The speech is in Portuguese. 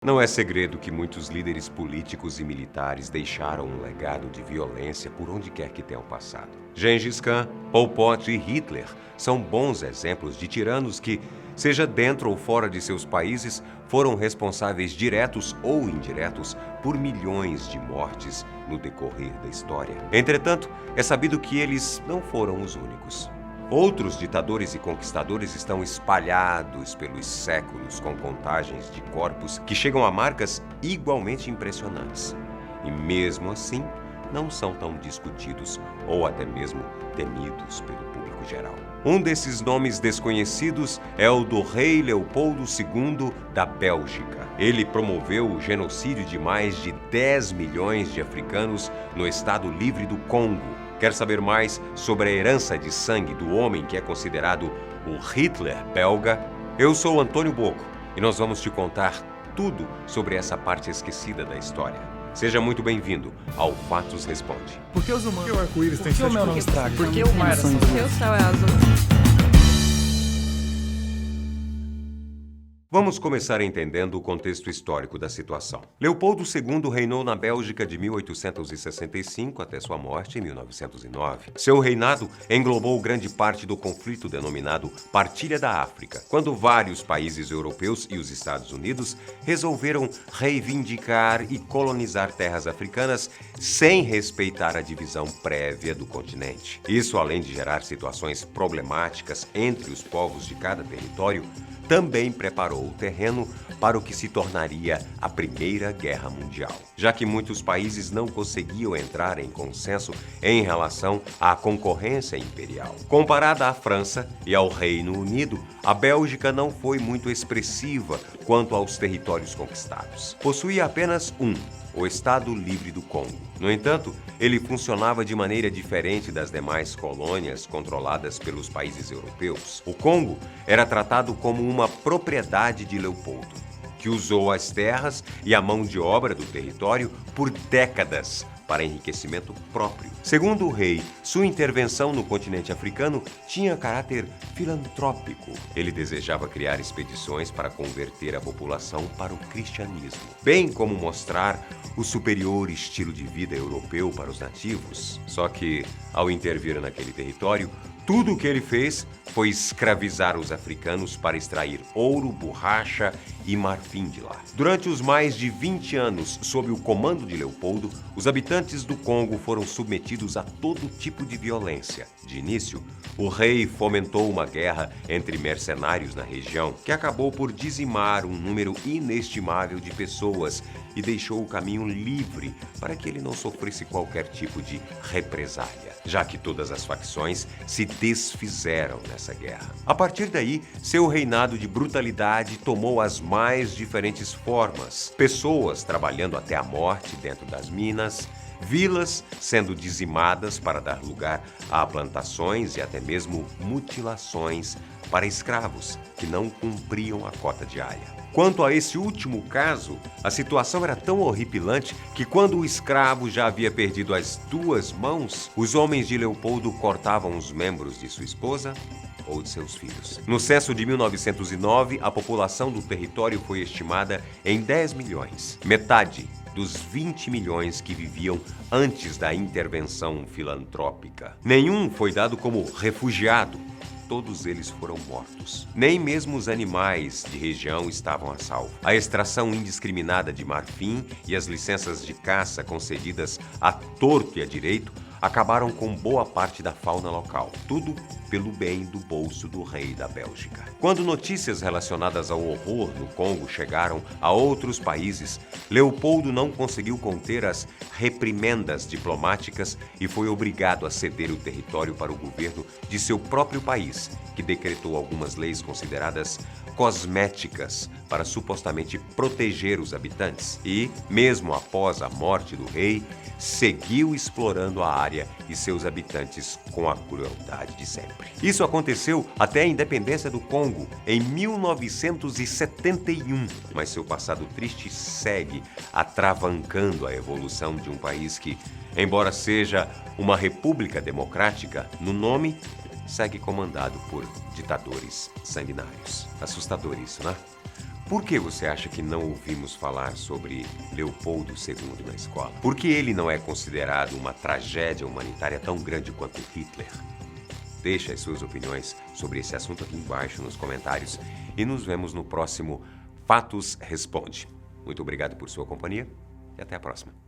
Não é segredo que muitos líderes políticos e militares deixaram um legado de violência por onde quer que tenham passado. Gengis Khan, Pol Pot e Hitler são bons exemplos de tiranos que, seja dentro ou fora de seus países, foram responsáveis diretos ou indiretos por milhões de mortes no decorrer da história. Entretanto, é sabido que eles não foram os únicos. Outros ditadores e conquistadores estão espalhados pelos séculos com contagens de corpos que chegam a marcas igualmente impressionantes. E mesmo assim, não são tão discutidos ou até mesmo temidos pelo público geral. Um desses nomes desconhecidos é o do rei Leopoldo II da Bélgica. Ele promoveu o genocídio de mais de 10 milhões de africanos no Estado Livre do Congo. Quer saber mais sobre a herança de sangue do homem que é considerado o Hitler belga? Eu sou Antônio Bocco e nós vamos te contar tudo sobre essa parte esquecida da história. Seja muito bem-vindo ao Fatos Responde. Por que os humanos? Por que o arco-íris tem Por que o sete mel não cores? estraga? Por que o mar é azul? Por que o céu é azul? Vamos começar entendendo o contexto histórico da situação. Leopoldo II reinou na Bélgica de 1865 até sua morte em 1909. Seu reinado englobou grande parte do conflito denominado Partilha da África, quando vários países europeus e os Estados Unidos resolveram reivindicar e colonizar terras africanas sem respeitar a divisão prévia do continente. Isso, além de gerar situações problemáticas entre os povos de cada território, também preparou o terreno para o que se tornaria a Primeira Guerra Mundial, já que muitos países não conseguiam entrar em consenso em relação à concorrência imperial. Comparada à França e ao Reino Unido, a Bélgica não foi muito expressiva quanto aos territórios conquistados. Possuía apenas o Estado Livre do Congo. No entanto, ele funcionava de maneira diferente das demais colônias controladas pelos países europeus. O Congo era tratado como uma propriedade de Leopoldo, que usou as terras e a mão de obra do território por décadas para enriquecimento próprio. Segundo o rei, sua intervenção no continente africano tinha caráter filantrópico. Ele desejava criar expedições para converter a população para o cristianismo, bem como mostrar o superior estilo de vida europeu para os nativos. Só que, ao intervir naquele território, tudo o que ele fez foi escravizar os africanos para extrair ouro, borracha e marfim de lá. Durante os mais de 20 anos sob o comando de Leopoldo, os habitantes do Congo foram submetidos a todo tipo de violência. De início, o rei fomentou uma guerra entre mercenários na região, que acabou por dizimar um número inestimável de pessoas e deixou o caminho livre para que ele não sofresse qualquer tipo de represália, já que todas as facções se desfizeram nessa guerra. A partir daí, seu reinado de brutalidade tomou as mais diferentes formas. Pessoas trabalhando até a morte dentro das minas, vilas sendo dizimadas para dar lugar a plantações e até mesmo mutilações para escravos que não cumpriam a cota diária. Quanto a esse último caso, a situação era tão horripilante que quando o escravo já havia perdido as duas mãos, os homens de Leopoldo cortavam os membros de sua esposa ou de seus filhos. No censo de 1909, a população do território foi estimada em 10 milhões, metade dos 20 milhões que viviam antes da intervenção filantrópica. Nenhum foi dado como refugiado. Todos eles foram mortos. Nem mesmo os animais de região estavam a salvo. A extração indiscriminada de marfim e as licenças de caça concedidas a torto e a direito acabaram com boa parte da fauna local. Tudo pelo bem do bolso do rei da Bélgica. Quando notícias relacionadas ao horror no Congo chegaram a outros países, Leopoldo não conseguiu conter as reprimendas diplomáticas e foi obrigado a ceder o território para o governo de seu próprio país, que decretou algumas leis consideradas cosméticas para supostamente proteger os habitantes e, mesmo após a morte do rei, seguiu explorando a área e seus habitantes com a crueldade de sempre. Isso aconteceu até a independência do Congo, em 1971, mas seu passado triste segue atravancando a evolução de um país que, embora seja uma república democrática, no nome, segue comandado por ditadores sanguinários. Assustador isso, né? Por que você acha que não ouvimos falar sobre Leopoldo II na escola? Por que ele não é considerado uma tragédia humanitária tão grande quanto Hitler? Deixe as suas opiniões sobre esse assunto aqui embaixo nos comentários e nos vemos no próximo Fatos Responde. Muito obrigado por sua companhia e até a próxima.